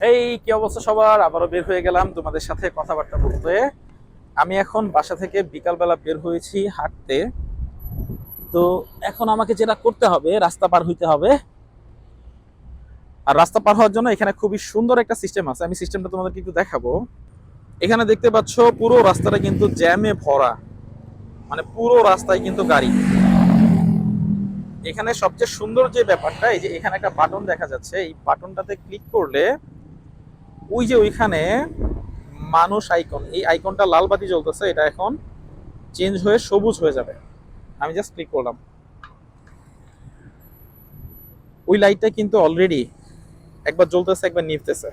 এই কি অবস্থা সবার, আবারও বের হয়ে গেলাম তোমাদের সাথে কথাবার্তা বলতে। আমি এখন বাসা থেকে বিকালবেলা বের হয়েছি হাঁটতে। তো এখন আমাকে যেটা করতে হবে, রাস্তা পার হইতে হবে। আর রাস্তা পার হওয়ার জন্য এখানে খুবই সুন্দর একটা সিস্টেম আছে, আমি সিস্টেমটা তোমাদেরকে একটু দেখাবো। এখানে দেখতে পাচ্ছ পুরো রাস্তাটা কিন্তু জ্যামে ভরা, মানে পুরো রাস্তায় কিন্তু গাড়ি। এখানে সবচেয়ে সুন্দর যে ব্যাপারটা, এই যে এখানে একটা বাটন দেখা যাচ্ছে, এই বাটনটাতে ক্লিক করলে ওই যে ওইখানে মানুষ আইকন, এই আইকনটা লাল বাতি জ্বলতেছে, এটা এখন চেঞ্জ হয়ে সবুজ হয়ে যাবে। আমি জাস্ট ক্লিক করলাম, ওই লাইটটা কিন্তু অলরেডি একবার জ্বলতেছে একবার নিভতেছে।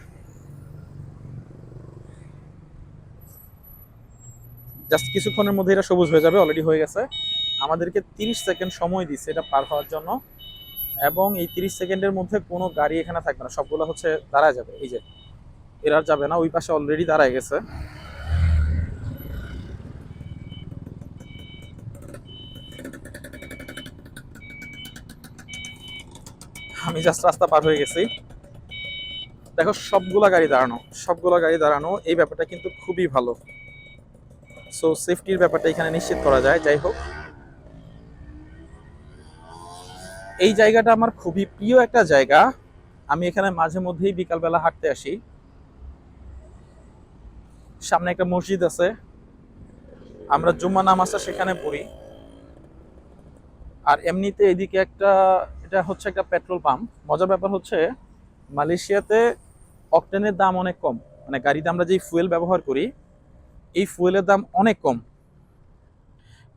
জাস্ট কিছুক্ষণের মধ্যে এটা সবুজ হয়ে যাবে, অলরেডি হয়ে গেছে। আমাদেরকে 30 সেকেন্ড সময় দিচ্ছে এটা পার হওয়ার জন্য, এবং এই 30 সেকেন্ডের মধ্যে কোনো গাড়ি এখানে থাকবে না, সবগুলো হচ্ছে দাঁড়ায় যাবে। এই যে এরা আর যাবে না, ওই পাশে অলরেডি দাঁড়ায় গেছে। আমি জাস্ট রাস্তা পার হয়ে গেছি। দেখো সবগুলা গাড়ি দাঁড়ানো, সবগুলা গাড়ি দাঁড়ানো, এই ব্যাপারটা কিন্তু খুবই ভালো। সো সেফটির ব্যাপারটা এখানে নিশ্চিত করা যায়। যাই হোক, এই জায়গাটা আমার খুবই প্রিয় একটা জায়গা। আমি এখানে মাঝে মধ্যেই বিকালবেলা হাঁটতে আসি। সামনে একটা মসজিদ আছে, আমরা জুম্মা নামাজটা সেখানে পড়ি। আর এমনিতে এদিকে একটা, এটা হচ্ছে একটা পেট্রোল পাম্প। মজার ব্যাপার হচ্ছে মালয়েশিয়াতে অকটেনের দাম অনেক কম, মানে গাড়িতে আমরা যেই ফুয়েল ব্যবহার করি এই ফুয়েলের দাম অনেক কম।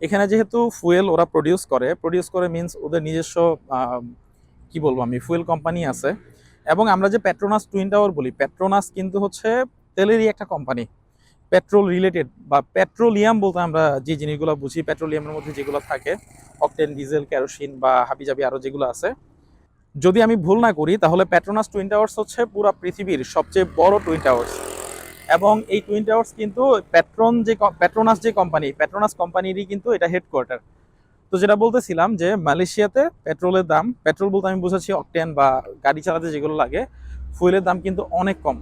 এখানে যেহেতু ফুয়েল ওরা প্রডিউস করে মিন্স ওদের নিজস্ব কি বলবো আমি, ফুয়েল কোম্পানি আছে। এবং আমরা যে পেট্রোনাস টুইন টাওয়ার বলি, পেট্রোনাস কিন্তু হচ্ছে তেলেরই একটা কোম্পানি, পেট্রোল রিলেটেড বা পেট্রোলিয়াম বলতে আমরা যে জিনিসগুলো বুঝি, পেট্রোলিয়ামের মধ্যে যেগুলো থাকে অকটেন, ডিজেল, কেরোসিন বা হাবিজাবি আরো যেগুলো আছে। যদি আমি ভুল না করি তাহলে পেট্রোনাস টুইন টাওয়ার্স হচ্ছে পুরো পৃথিবীর সবচেয়ে বড় টুইন টাওয়ার্স। এবং এই টুইন টাওয়ার্স কিন্তু পেট্রোনাস যে কোম্পানি, পেট্রোনাস কোম্পানিরই কিন্তু এটা হেডকোয়ার্টার। তো যেটা বলতেছিলাম যে মালয়েশিয়াতে পেট্রোলের দাম, পেট্রোল বলতে আমি বুঝাচ্ছি অকটেন বা গাড়ি চালাতে যেগুলো লাগে, ফুয়েলের দাম কিন্তু অনেক কম।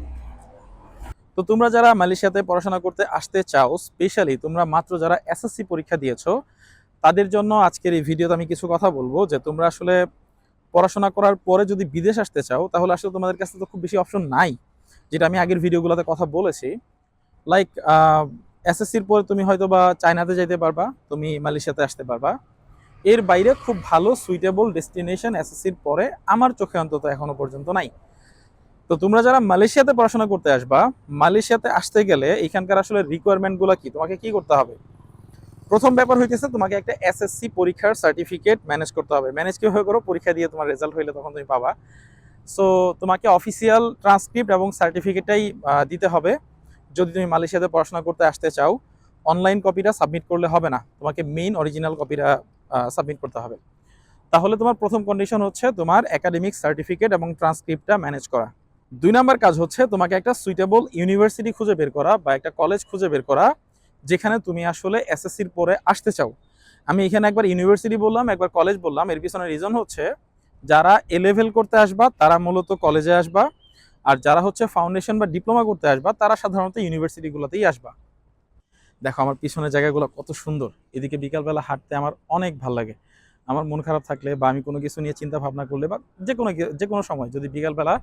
তো তোমরা যারা মালয়েশিয়াতে পড়াশোনা করতে আসতে চাও, স্পেশালি তোমরা মাত্র যারা এসএসসি পরীক্ষা দিয়েছো, তাদের জন্য আজকের এই ভিডিওতে আমি কিছু কথা বলবো যে তোমরা আসলে পড়াশোনা করার পরে যদি বিদেশ আসতে চাও তাহলে আসলে তোমাদের কাছে তো খুব বেশি অপশন নাই, যেটা আমি আগের ভিডিওগুলোতে কথা বলেছি। লাইক এসএসসির পরে তুমি হয়তো বা চায়নাতে যাইতে পারবা, তুমি মালয়েশিয়াতে আসতে পারবা। এর বাইরে খুব ভালো সুইটেবল ডেস্টিনেশন এসএসসির পরে আমার চোখে অন্তত এখনো পর্যন্ত নাই। তো তোমরা যারা মালয়েশিয়াতে পড়াশোনা করতে আসবা, মালয়েশিয়াতে আসতে গেলে এখানকার আসলে রিকোয়ারমেন্টগুলো কি, তোমাকে কি করতে হবে? প্রথম ব্যাপার হইতেছে তোমাকে একটা এসএসসি পরীক্ষার সার্টিফিকেট ম্যানেজ করতে হবে। ম্যানেজ কিভাবে করো? পরীক্ষা দিয়ে তোমার রেজাল্ট হইলে তখন তুমি পাবা। সো তোমাকে অফিসিয়াল ট্রান্সক্রিপ্ট এবং সার্টিফিকেটটাই দিতে হবে যদি তুমি মালয়েশিয়াতে পড়াশোনা করতে আসতে চাও। অনলাইন কপিটা সাবমিট করলে হবে না, তোমাকে মেইন অরিজিনাল কপিটা সাবমিট করতে হবে। তাহলে তোমার প্রথম কন্ডিশন হচ্ছে তোমার একাডেমিক সার্টিফিকেট এবং ট্রান্সক্রিপ্টটা ম্যানেজ করা। 2 নাম্বার কাজ হচ্ছে তোমাকে একটা সুইটেবল ইউনিভার্সিটি খুঁজে বের করা বা একটা কলেজ খুঁজে বের করা যেখানে তুমি আসলে এসএসসির পরে আসতে চাও। আমি এখানে একবার ইউনিভার্সিটি বললাম, একবার কলেজ বললাম, এর পিছনে রিজন হচ্ছে যারা এ লেভেল করতে আসবা তারা মূলত কলেজে আসবা, আর যারা হচ্ছে ফাউন্ডেশন বা ডিপ্লোমা করতে আসবা তারা সাধারণত ইউনিভার্সিটিগুলোতেই আসবা। দেখো আমার পিছনের জায়গাগুলো কত সুন্দর, এদিকে বিকালবেলা হাঁটতে আমার অনেক ভালো লাগে। আমার মন খারাপ থাকলে বা আমি কোনো কিছু নিয়ে চিন্তা ভাবনা করলে বা যে কোনো সময় যদি বিকালবেলা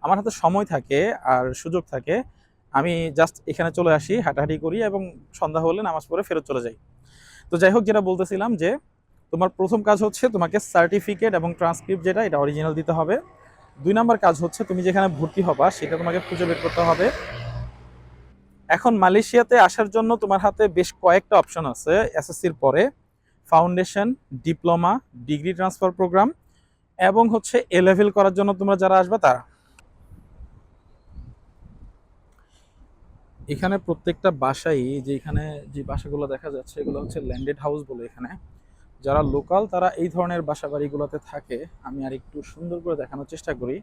আমার হাতে সময় থাকে আর সুযোগ থাকে, আমি জাস্ট এখানে চলে আসি, হাঁটাহাঁটি করি এবং সন্ধ্যা হলে নামাজ পড়ে ফেরত চলে যাই। তো যাই হোক, যেটা বলতেছিলাম যে তোমার প্রথম কাজ হচ্ছে তোমাকে সার্টিফিকেট এবং ট্রান্সক্রিপ্ট যেটা, এটা অরিজিনাল দিতে হবে। 2 নাম্বার কাজ হচ্ছে তুমি যেখানে ভর্তি হবা সেটা তোমাকে খুঁজে বের করতে হবে। এখন মালয়েশিয়াতে আসার জন্য তোমার হাতে বেশ কয়েকটা অপশন আছে এসএসসির পরে: foundation, diploma, degree transfer programme, এবং হচ্ছে এ লেভেল করার জন্য তোমরা যারা আসবে তারা। এখানে প্রত্যেকটা বাসাই, যে এখানে যে বাসাগুলো দেখা যাচ্ছে এগুলো হচ্ছে ল্যান্ডেড হাউস বলে। এখানে যারা লোকাল তারা এই ধরনের বাসা বাড়িগুলোতে থাকে। আমি আর একটু সুন্দর করে দেখানোর চেষ্টা করি।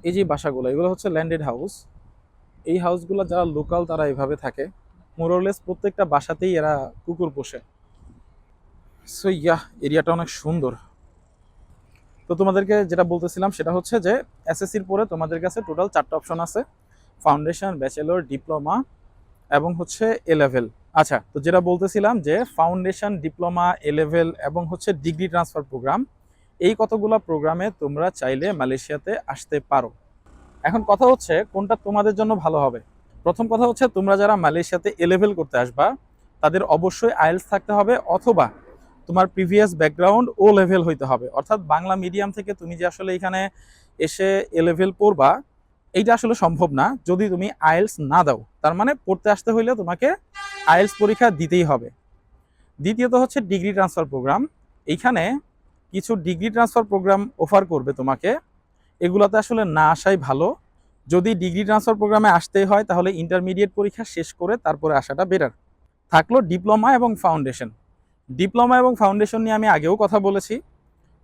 এই যে বাসাগুলো, এগুলো হচ্ছে ল্যান্ডেড হাউস। এই হাউসগুলো যারা লোকাল তারা এভাবে থাকে। মোরলেস প্রত্যেকটা বাসাতেই এরা কুকুর পোষে। সো ইয়া, এরিয়াটা অনেক সুন্দর। তো তোমাদেরকে যেটা বলতেছিলাম সেটা হচ্ছে যে এসএসসির পরে তোমাদের কাছে টোটাল 4টা অপশন আছে, ফাউন্ডেশন, ব্যাচেলর, ডিপ্লোমা এবং হচ্ছে এ লেভেল। আচ্ছা, তো যেটা বলতেছিলাম যে ফাউন্ডেশন, ডিপ্লোমা, এ লেভেল এবং হচ্ছে ডিগ্রি ট্রান্সফার প্রোগ্রাম, এই কতগুলো প্রোগ্রামে তোমরা চাইলে মালয়েশিয়াতে আসতে পারো। এখন কথা হচ্ছে কোনটা তোমাদের জন্য ভালো হবে। প্রথম কথা হচ্ছে তোমরা যারা মালয়েশিয়াতে এ লেভেল করতে আসবা তাদের অবশ্যই আইএলটিএস থাকতে হবে, অথবা তোমার প্রিভিয়াস ব্যাকগ্রাউন্ড ও লেভেল হইতে হবে। অর্থাৎ বাংলা মিডিয়াম থেকে তুমি যে আসলে এখানে এসে এ লেভেল পড়বা, এইটা আসলে সম্ভব না যদি তুমি আইএলটিএস না দাও। তার মানে পড়তে আসতে হইলে তোমাকে আইএলটিএস পরীক্ষা দিতেই হবে। দ্বিতীয়ত হচ্ছে ডিগ্রি ট্রান্সফার প্রোগ্রাম। এইখানে কিছু ডিগ্রি ট্রান্সফার প্রোগ্রাম অফার করবে তোমাকে, এগুলোতে আসলে না আসাই ভালো। যদি ডিগ্রি ট্রান্সফার প্রোগ্রামে আসতেই হয় তাহলে ইন্টারমিডিয়েট পরীক্ষা শেষ করে তারপরে আসাটা বেটার। থাকলো ডিপ্লোমা এবং ফাউন্ডেশন। ডিপ্লোমা এবং ফাউন্ডেশন নিয়ে আমি আগেও কথা বলেছি,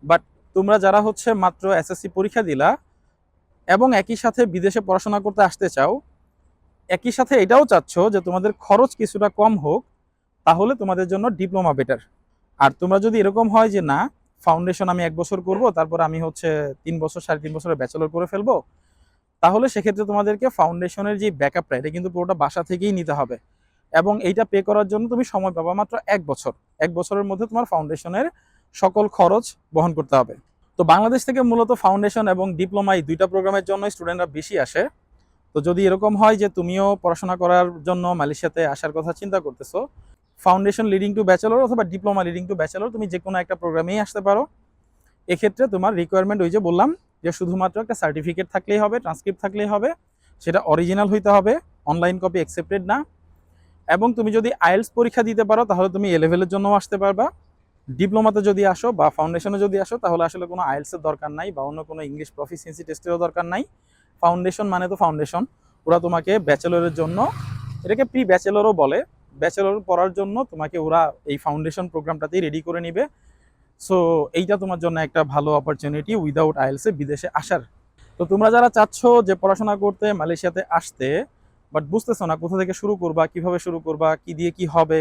বাট তোমরা যারা হচ্ছে মাত্র এসএসসি পরীক্ষা দিলা এবং একই সাথে বিদেশে পড়াশোনা করতে আসতে চাও, একই সাথে এটাও চাচ্ছ যে তোমাদের খরচ কিছুটা কম হোক, তাহলে তোমাদের জন্য ডিপ্লোমা বেটার। আর তোমরা যদি এরকম হয় যে না, ফাউন্ডেশন আমি 1 বছর করব, তারপর আমি হচ্ছে 3 বছর 3.5 বছরের ব্যাচেলর করে ফেলবো, তাহলে সেক্ষেত্রে তোমাদেরকে ফাউন্ডেশনের যে ব্যাকআপটা, এটা কিন্তু পুরোটা বাসা থেকেই নিতে হবে। এবং এইটা পে করার জন্য তুমি সময় পাবা মাত্র 1 বছর। 1 বছরের মধ্যে তোমার ফাউন্ডেশনের সকল খরচ বহন করতে হবে। তো বাংলাদেশ থেকে মূলত ফাউন্ডেশন এবং ডিপ্লোমা এই 2টা প্রোগ্রামের জন্য স্টুডেন্টরা বেশি আসে। তো যদি এরকম হয় যে তুমিও পড়াশোনা করার জন্য মালয়েশিয়াতে আসার কথা চিন্তা করতেছো, ফাউন্ডেশন লিডিং টু ব্যাচেলর অথবা ডিপ্লোমা লিডিং টু ব্যাচেলর, তুমি যে কোনো একটা প্রোগ্রামেই আসতে পারো। এক্ষেত্রে তোমার রিকোয়ারমেন্ট ওই যে বললাম যে শুধুমাত্র একটা সার্টিফিকেট থাকলেই হবে, ট্রান্সক্রিপ্ট থাকলেই হবে, সেটা অরিজিনাল হইতে হবে, অনলাইন কপি অ্যাকসেপ্টেড না। এবং তুমি যদি আইএলটিএস পরীক্ষা দিতে পারো তাহলে তুমি এ লেভেলের জন্য আসতে পারবা। ডিপ্লোমাতে যদি আসো বা ফাউন্ডেশনে যদি আসো তাহলে আসলে কোনো আইএলটিএস এর দরকার নাই বা অন্য কোনো ইংলিশ প্রফিসিয়েন্সি টেস্টেরও দরকার নাই। ফাউন্ডেশন মানে তো ফাউন্ডেশন, ওরা তোমাকে ব্যাচেলরের জন্য, এটাকে প্রি ব্যাচেলরও বলে, ব্যাচেলর পড়ার জন্য তোমাকে ওরা এই ফাউন্ডেশন প্রোগ্রামটাতেই রেডি করে নিবে। সো এইটা তোমার জন্য একটা ভালো অপরচুনিটি উইদাউট আইএলটিএস এ বিদেশে আসার। তো তোমরা যারা চাচ্ছ যে পড়াশোনা করতে মালয়েশিয়াতে আসতে, বাট বুঝতেছো না কোথা থেকে শুরু করবা, কিভাবে শুরু করবা, কি দিয়ে কি হবে,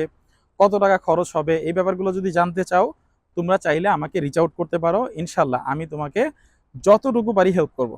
কত টাকা খরচ হবে, এই ব্যাপারগুলো যদি জানতে চাও, তোমরা চাইলে আমাকে রিচ আউট করতে পারো। ইনশাল্লাহ আমি তোমাকে যতটুকু পারি হেল্প করব।